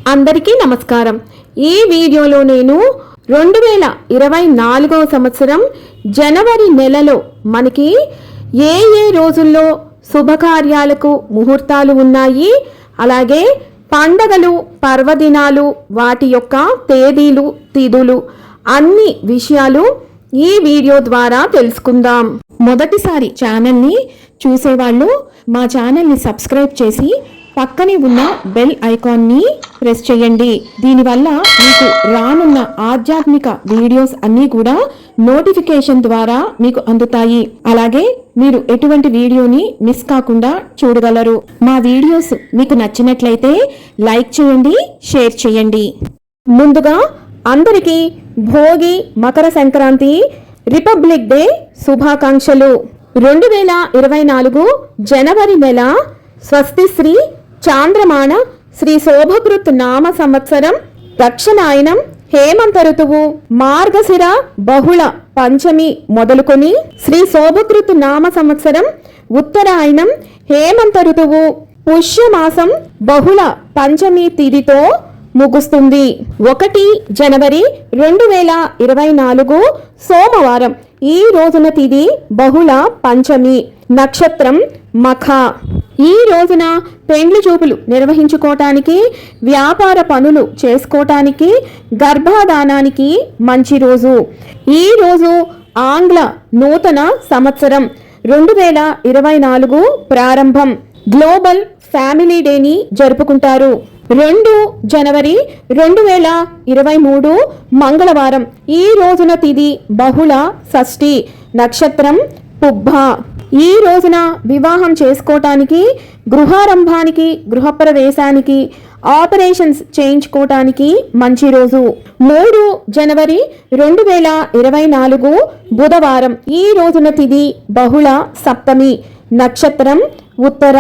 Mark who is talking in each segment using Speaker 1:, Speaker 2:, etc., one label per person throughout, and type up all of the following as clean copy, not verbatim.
Speaker 1: అందరికీ నమస్కారం। ఈ వీడియోలో నేను 2024వ సంవత్సరం జనవరి నెలలో మనకి ఏ రోజుల్లో శుభకార్యాలకు ముహూర్తాలు ఉన్నాయి, అలాగే పండగలు పర్వదినాలు వాటి యొక్క తేదీలు తిథులు అన్ని విషయాలు ఈ వీడియో ద్వారా తెలుసుకుందాం। మొదటిసారి ఛానల్ని చూసేవాళ్ళు మా ఛానల్ని సబ్స్క్రైబ్ చేసి పక్కనే ఉన్న బెల్ ఐకాన్ని ప్రెస్ చేయండి। దీనివల్ల మీకు రానున్న ఆధ్యాత్మిక వీడియోస్ అన్నీ కూడా నోటిఫికేషన్ ద్వారా మీకు అందుతాయి। అలాగే మీరు ఎటువంటి వీడియోని మిస్ కాకుండా చూడగలరు। మా వీడియోస్ మీకు నచ్చినట్లయితే లైక్ చేయండి, షేర్ చేయండి। ముందుగా అందరికీ భోగి, మకర సంక్రాంతి, రిపబ్లిక్ డే శుభాకాంక్షలు। 2024 జనవరి నెల స్వస్తి శ్రీ చాంద్రమాన శ్రీ శోభకృత్ నామ సంవత్సరం దక్షిణాయనం హేమంత ఋతువు మార్గశిర బహుళ పంచమి మొదలుకొని శ్రీ శోభకృత్ నామ సంవత్సరం ఉత్తరాయణం హేమంత ఋతువు పుష్యమాసం బహుళ పంచమి తిథితో ముగుస్తుంది। 1 జనవరి 2024 సోమవారం। ఈ రోజున తిథి బహుళ పంచమి, నక్షత్రం మఖ। ఈ రోజున పెండ్లి చూపులు నిర్వహించుకోవటానికి, వ్యాపార పనులు చేసుకోవటానికి, గర్భాధానానికి మంచి రోజు। ఈ రోజు ఆంగ్ల నూతన సంవత్సరం 2024 ప్రారంభం। గ్లోబల్ ఫ్యామిలీ డేని జరుపుకుంటారు। 2 జనవరి 2023 మంగళవారం। ఈ రోజున తిథి బహుళ షష్ఠి, నక్షత్రం పుబ్బ। ఈ రోజున వివాహం చేసుకోవటానికి, గృహారంభానికి, గృహప్రవేశానికి, ఆపరేషన్స్ చేయించుకోవటానికి మంచి రోజు। 3 జనవరి 2024 బుధవారం। ఈ రోజున తిథి బహుళ సప్తమి, నక్షత్రం ఉత్తర।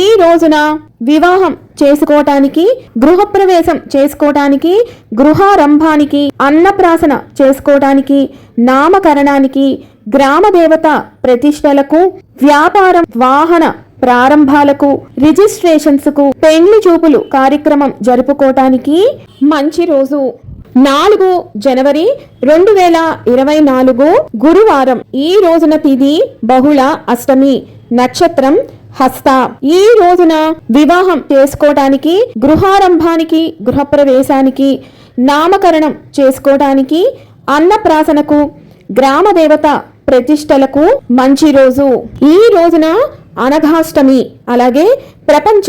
Speaker 1: ఈ రోజున వివాహం చేసుకోవటానికి, గృహప్రవేశం చేసుకోవటానికి, గృహారంభానికి, అన్నప్రాసన చేసుకోవటానికి, నామకరణానికి, గ్రామదేవత ప్రతిష్టలకు, వ్యాపారం వాహన ప్రారంభాలకు, రిజిస్ట్రేషన్స్ కు, పెండ్లి చూపులు కార్యక్రమం జరుపుకోవటానికి మంచి రోజు। 4 జనవరి 2024 గురువారం। ఈ రోజున తిథి బహుళ అష్టమి, నక్షత్రం హస్త। ఈ రోజున వివాహం చేసుకోవటానికి, గృహారంభానికి, గృహప్రవేశానికి, నామకరణం చేసుకోవటానికి, అన్నప్రాసనకు, గ్రామదేవత ప్రతిష్టలకు మంచి రోజు। ఈ రోజున అనఘాష్టమి, అలాగే ప్రపంచ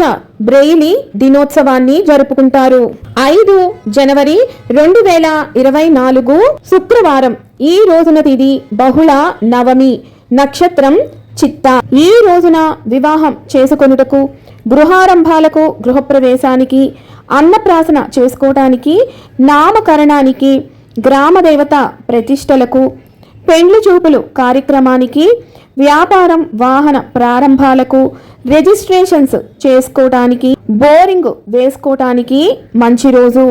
Speaker 1: బ్రెయిలీ దినోత్సవాన్ని జరుపుకుంటారు। 5 జనవరి 2024 శుక్రవారం। ఈ రోజున తిథి బహుళ నవమి, నక్షత్రం చిత్త। ఈ రోజున వివాహం చేసుకొనుటకు, గృహారంభాలకు, గృహప్రవేశానికి, అన్నప్రాసన చేసుకోవటానికి, నామకరణానికి, గ్రామదేవత ప్రతిష్టలకు, పెండ్లి చూపులు కార్యక్రమానికి, వ్యాపారం వాహన ప్రారంభాలకు, రిజిస్ట్రేషన్స్ చేసుకోవటానికి, బోరింగ్ వేసుకోవటానికి మంచి రోజు।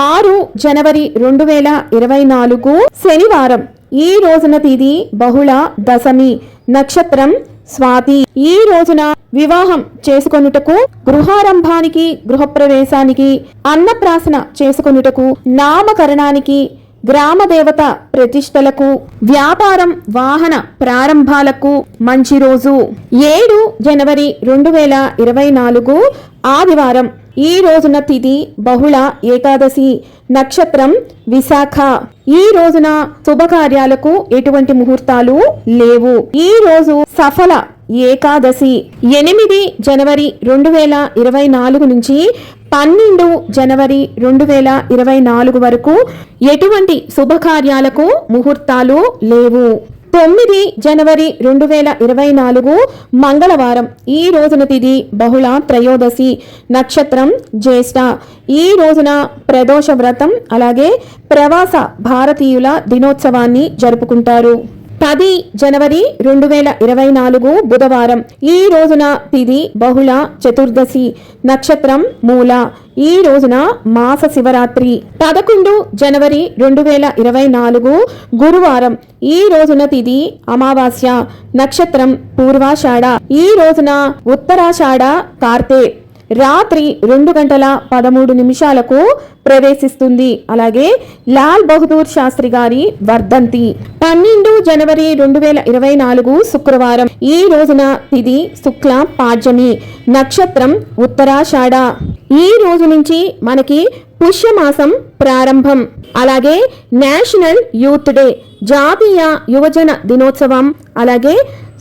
Speaker 1: 6 జనవరి 2024 శనివారం। ఈ రోజున తిథి బహుళ దశమి, నక్షత్రం స్వాతి। ఈ రోజున వివాహం చేసుకొనుటకు, గృహారంభానికి, గృహప్రవేశానికి, అన్నప్రాసన చేసుకొనుటకు, నామకరణానికి, గ్రామదేవత ప్రతిష్టలకు, వ్యాపారం వాహన ప్రారంభాలకు మంచి రోజు। 7 జనవరి 2024 ఆదివారం। ఈ రోజున తిథి బహుళ ఏకాదశి, నక్షత్రం విశాఖ। ఈ రోజున శుభకార్యాలకు ఎటువంటి ముహూర్తాలు లేవు। ఈ రోజు సఫల ఏకాదశి। 8 జనవరి 2024 నుంచి 12 జనవరి 2024 వరకు ఎటువంటి శుభకార్యాలకు ముహూర్తాలు లేవు। 9 జనవరి 2024 మంగళవారం। ఈ రోజున తిథి బహుళ త్రయోదశి, నక్షత్రం జ్యేష్ఠ। ఈ రోజున ప్రదోష వ్రతం, అలాగే ప్రవాస భారతీయుల దినోత్సవాన్ని జరుపుకుంటారు। 10 జనవరి 2024 బుధవారం। ఈ రోజున తిథి బహుళ చతుర్దశి, నక్షత్రం మూల। ఈ రోజున మాస శివరాత్రి। 11 జనవరి 2024 గురువారం। ఈ రోజున తిథి అమావాస్య, నక్షత్రం పూర్వాషాఢ। ఈ రోజున ఉత్తరాషాఢ కార్తె। రాత్రి 2:13 ప్రవేశిస్తుంది. అలాగే లాల్ బహదూర్ శాస్త్రి గారి వర్ధంతి 12 జనవరి 2024 శుక్రవారం. ఈ రోజున తిథి శుక్ల పాడ్యమి, నక్షత్రం ఉత్తరాషాఢ. ఈ రోజు నుంచి మనకి పుష్యమాసం ప్రారంభం. అలాగే నేషనల్ యూత్ డే, జాతీయ యువజన దినోత్సవం, అలాగే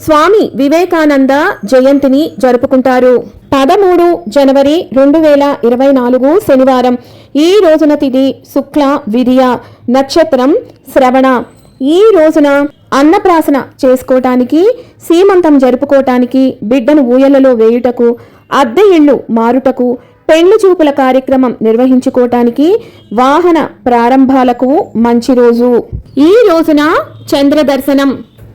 Speaker 1: స్వామి వివేకానంద జయంతిని జరుపుకుంటారు. 13 జనవరి 2024 శనివారం. ఈ రోజున తిథి శుక్ల విదియ, నక్షత్రం శ్రవణ. ఈ రోజున అన్నప్రాసన చేసుకోవటానికి, సీమంతం జరుపుకోవటానికి, బిడ్డను ఊయలలో వేయుటకు, అద్దె ఇళ్ళు మారుటకు, పెళ్లి చూపుల కార్యక్రమం నిర్వహించుకోవటానికి, వాహన ప్రారంభాలకు మంచి రోజు. ఈ రోజున చంద్ర దర్శనం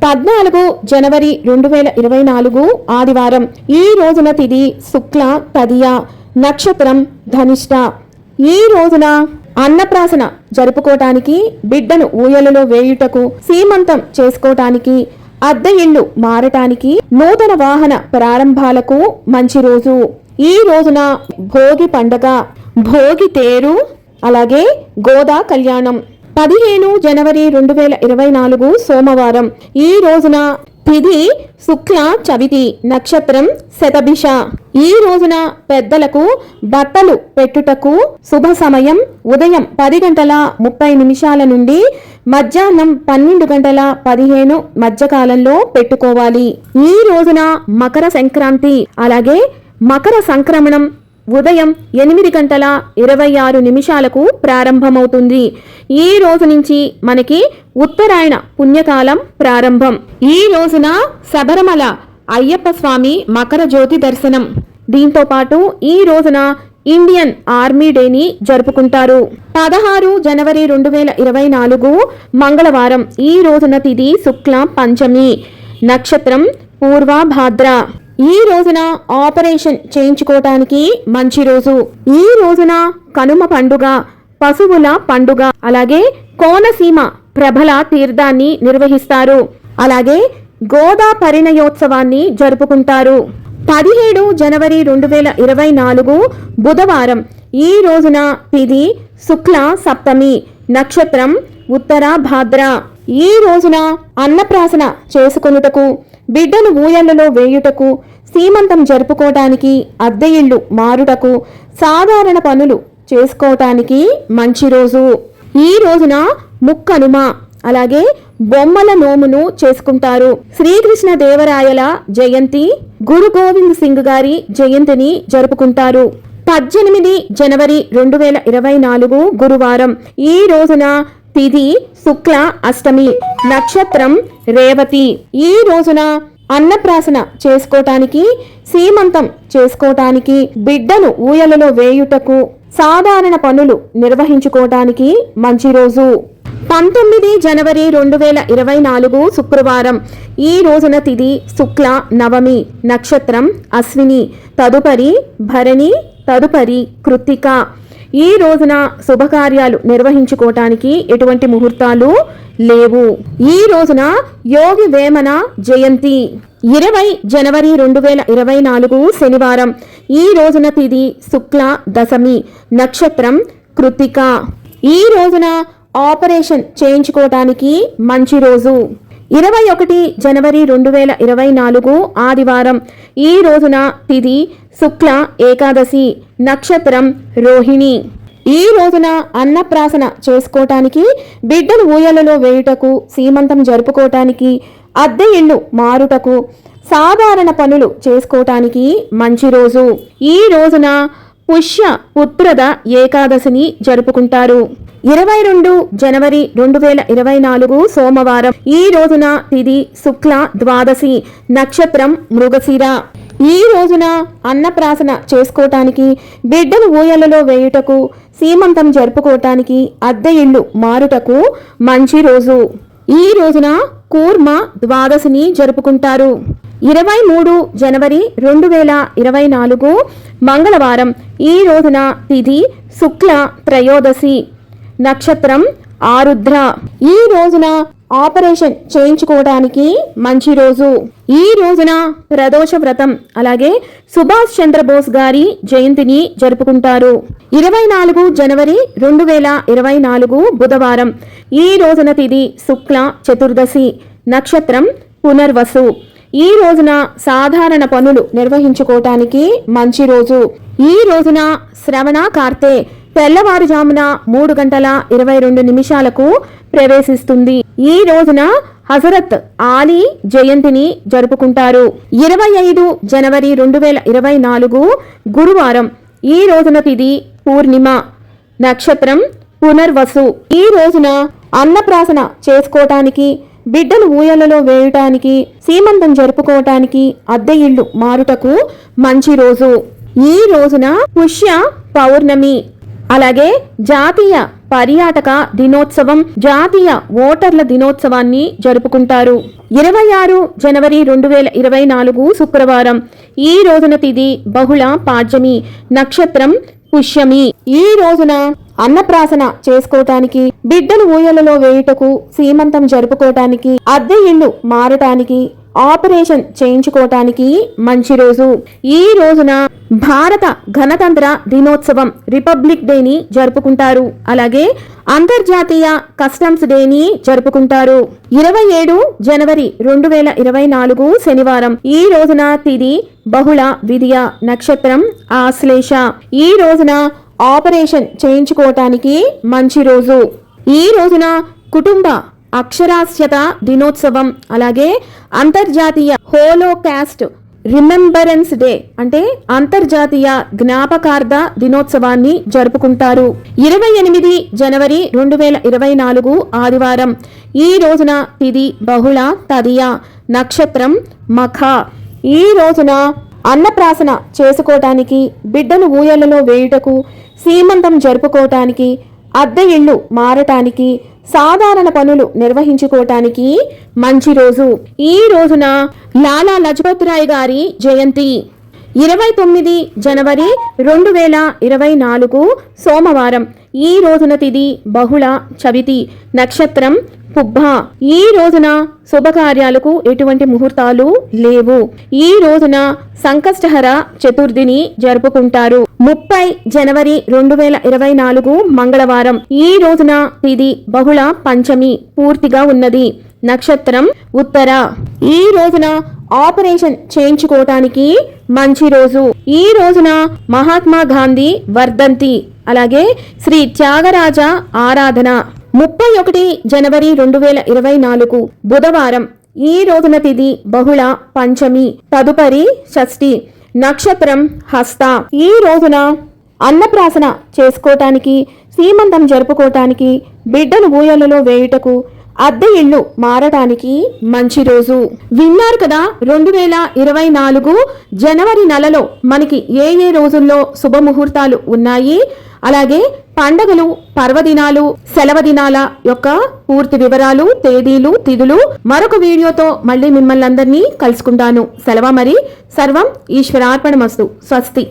Speaker 1: 14 జనవరి 2024 ఆదివారం. ఈ రోజున తిథి శుక్ల తదియ, నక్షత్రం ధనిష్ట. ఈ రోజున అన్నప్రాసన జరుపుకోవటానికి, బిడ్డను ఊయలలో వేయుటకు, సీమంతం చేసుకోవటానికి, అద్దె ఇళ్ళు మారటానికి, నూతన వాహన ప్రారంభాలకు మంచి రోజు. ఈ రోజున భోగి పండగ, భోగి తేరు, అలాగే గోదా కళ్యాణం. 15 జనవరి 2024 సోమవారం. ఈ రోజున తిథి శుక్ల చవితి, నక్షత్రం శతభిష. ఈ రోజున పెద్దలకు బట్టలు పెట్టుటకు శుభ సమయం ఉదయం 10:30 నుండి మధ్యాహ్నం 12:15 మధ్యకాలంలో పెట్టుకోవాలి. ఈ రోజున మకర సంక్రాంతి, అలాగే మకర సంక్రమణం ఉదయం 8:26 ప్రారంభమవుతుంది. ఈ రోజు నుంచి మనకి ఉత్తరాయణ పుణ్యకాలం ప్రారంభం. ఈ రోజున శబరిమల అయ్యప్ప స్వామి మకర జ్యోతి దర్శనం. దీంతో పాటు ఈ రోజున ఇండియన్ ఆర్మీ డేని జరుపుకుంటారు. 16 జనవరి 2024 మంగళవారం. ఈ రోజున తిథి శుక్ల పంచమి, నక్షత్రం పూర్వభాద్ర. ఈ రోజున ఆపరేషన్ చేయించుకోవటానికి మంచి రోజు. ఈ రోజున కనుమ పండుగ, పశువుల పండుగ, అలాగే కోనసీమ ప్రభల తీర్థాన్ని నిర్వహిస్తారు. అలాగే గోదా పరిణయోత్సవాన్ని జరుపుకుంటారు. 17 జనవరి 2024 బుధవారం. ఈ రోజున తిథి శుక్ల సప్తమి, నక్షత్రం ఉత్తరాభాద్ర. ఈ రోజున అన్నప్రాసన చేసుకొనుటకు, బిడ్డను ఊయలలో వేయుటకు, సీమంతం జరుపుకోవటానికి, అద్దె ఇళ్ళు మారుటకు, సాధారణ పనులు చేసుకోవటానికి మంచి రోజు. ఈ రోజున ముక్కనుమ, అలాగే బొమ్మల నోమును చేసుకుంటారు. శ్రీకృష్ణ దేవరాయల జయంతి, గురు గోవింద్ సింగ్ గారి జయంతిని జరుపుకుంటారు. 18 జనవరి 2024 గురువారం. ఈ రోజున తిథి శుక్ల అష్టమి, నక్షత్రం రేవతి. ఈ రోజున అన్నప్రాసన చేసుకోవటానికి, సీమంతం చేసుకోవటానికి, బిడ్డను ఊయలలో వేయుటకు, సాధారణ పనులు నిర్వహించుకోవటానికి మంచి రోజు. 19 జనవరి 2024 శుక్రవారం. ఈ రోజున తిథి శుక్ల నవమి, నక్షత్రం అశ్విని, తదుపరి భరణి, తదుపరి కృత్తిక. ఈ రోజున శుభకార్యాలు నిర్వహించుకోవటానికి ఎటువంటి ముహూర్తాలు లేవు. ఈ రోజున యోగి వేమన జయంతి. 20 జనవరి 2024 శనివారం. ఈ రోజున తిథి శుక్ల దశమి, నక్షత్రం కృత్తిక. ఈ రోజున ఆపరేషన్ చేయించుకోవటానికి మంచి రోజు. 21 జనవరి 2024 ఆదివారం. ఈ రోజున తిథి శుక్ల ఏకాదశి, నక్షత్రం రోహిణి. ఈ రోజున అన్నప్రాసన చేసుకోవటానికి, బిడ్డను ఊయలలో వేయుటకు, సీమంతం జరుపుకోవటానికి, అద్దె ఇళ్ళు మారుటకు, సాధారణ పనులు చేసుకోవటానికి మంచి రోజు. ఈ రోజున పుష్య పుత్రద ఏకాదశిని జరుపుకుంటారు. 22 జనవరి 2024 సోమవారం. ఈ రోజున తిథి శుక్ల ద్వాదశి, నక్షత్రం మృగశిర. ఈ రోజున అన్నప్రాసన చేసుకోవటానికి, బిడ్డను ఊయలలో వేయుటకు, సీమంతం జరుపుకోవటానికి, అద్దె ఇళ్ళు మారుటకు మంచి రోజు. ఈ రోజున కూర్మ ద్వాదశిని జరుపుకుంటారు. 23 జనవరి 2024 మంగళవారం. ఈ రోజున తిథి శుక్ల త్రయోదశి, నక్షత్రం ఆరుద్ర. ఈ రోజున ఆపరేషన్ చేయించుకోవడానికి మంచి రోజు. ఈ రోజున ప్రదోష వ్రతం అలాగే సుభాష్ చంద్రబోస్ గారి జయంతిని జరుపుకుంటారు. 24 జనవరి 2024 బుధవారం. ఈ రోజున తిథి శుక్ల చతుర్దశి, నక్షత్రం పునర్వసు. ఈ రోజున సాధారణ పనులు నిర్వహించుకోవటానికి మంచి రోజు. ఈ రోజున శ్రవణ కార్తె తెల్లవారుజామున 3:22 ప్రవేశిస్తుంది. ఈ రోజున హజరత్ ఆలీ జయంతిని జరుపుకుంటారు. 25 జనవరి 2024 గురువారం. ఈ రోజున తిథి పూర్ణిమ, నక్షత్రం పునర్వసు. ఈ రోజున అన్నప్రాసన చేసుకోవటానికి, బిడ్డలు ఊయలలో వేయటానికి, సీమంతం జరుపుకోవటానికి, అద్దె ఇళ్లు మారుటకు మంచి రోజు. ఈ రోజున పుష్య పౌర్ణమి అలాగే జాతీయ పర్యాటక దినోత్సవం, జాతీయ ఓటర్ల దినోత్సవాన్ని జరుపుకుంటారు. 26 జనవరి 2024 శుక్రవారం. ఈ రోజున తిథి బహుళ పాడ్యమి, నక్షత్రం పుష్యమి. ఈ రోజున అన్నప్రాసన చేసుకోవటానికి, బిడ్డలు ఊయలలో వేయుటకు, సీమంతం జరుపుకోవటానికి, అద్దె ఇళ్లు మారటానికి, ఆపరేషన్ చేయించుకోవటానికి మంచి రోజు. ఈ రోజున భారత గణతంత్ర దినోత్సవం రిపబ్లిక్ డేని జరుపుకుంటారు. అలాగే అంతర్జాతీయ కస్టమ్స్ డేని జరుపుకుంటారు. 27 జనవరి 2024 శనివారం. ఈ రోజున తిథి బహుళ విధియ, నక్షత్రం ఆశ్లేష. ఈ రోజున ఆపరేషన్ చేయించుకోవటానికి మంచి రోజు. ఈ రోజున కుటుంబ అక్షరాస్యత దినోత్సవం అలాగే అంతర్జాతీయ హోలోకాస్ట్ రిమెంబరెన్స్ డే అంటే అంతర్జాతీయ జ్ఞాపకార్థ దినోత్సవాన్ని జరుపుకుంటారు. 28 జనవరి 2024 ఆదివారం. ఈ రోజున తిథి బహుళ తదియ, నక్షత్రం మఖ. ఈ రోజున అన్నప్రాసన చేసుకోవటానికి, బిడ్డను ఊయలలో వేయుటకు, సీమంతం జరుపుకోవటానికి, అద్దె ఇళ్లు మారటానికి, సాధారణ పనులు నిర్వహించుకోవటానికి మంచి రోజు. ఈ రోజున లాలా లజపత్ రాయ్ గారి జయంతి. 29 జనవరి 2024 సోమవారం. ఈ రోజున తిథి బహుళ చవితి, నక్షత్రం పుబ్బ. ఈ రోజున శుభకార్యాలకు ఎటువంటి ముహూర్తాలు లేవు. ఈ రోజున సంకష్టహర చతుర్థిని జరుపుకుంటారు. 30 జనవరి 2024 మంగళవారం. ఈ రోజున తిథి బహుళ పంచమి పూర్తిగా ఉన్నది, నక్షత్రం ఉత్తర. ఈ రోజున ఆపరేషన్ చేయించుకోవటానికి మంచి రోజు. ఈ రోజున మహాత్మా గాంధీ వర్ధంతి అలాగే శ్రీ త్యాగరాజ ఆరాధన. 31 జనవరి 2024 బుధవారం. ఈ రోజున తిథి బహుళ పంచమి, తదుపరి షష్ఠి, నక్షత్రం హస్త. ఈ రోజున అన్నప్రాసన చేసుకోవటానికి, సీమంతం జరుపుకోవటానికి, బిడ్డను ఊయలలో వేయుటకు, అద్దె ఇళ్లు మారటానికి మంచి రోజు. విన్నారు కదా 2024 జనవరి నెలలో మనకి ఏ ఏ రోజుల్లో శుభముహూర్తాలు ఉన్నాయి, అలాగే పండగలు, పర్వదినాలు, సెలవు దినాల యొక్క పూర్తి వివరాలు, తేదీలు, తిథులు మరొక వీడియోతో మళ్ళీ మిమ్మల్ని అందరినీ కలుసుకుంటాను. సెలవు మరి. సర్వం ఈశ్వరార్పణమస్తు. స్వస్తి.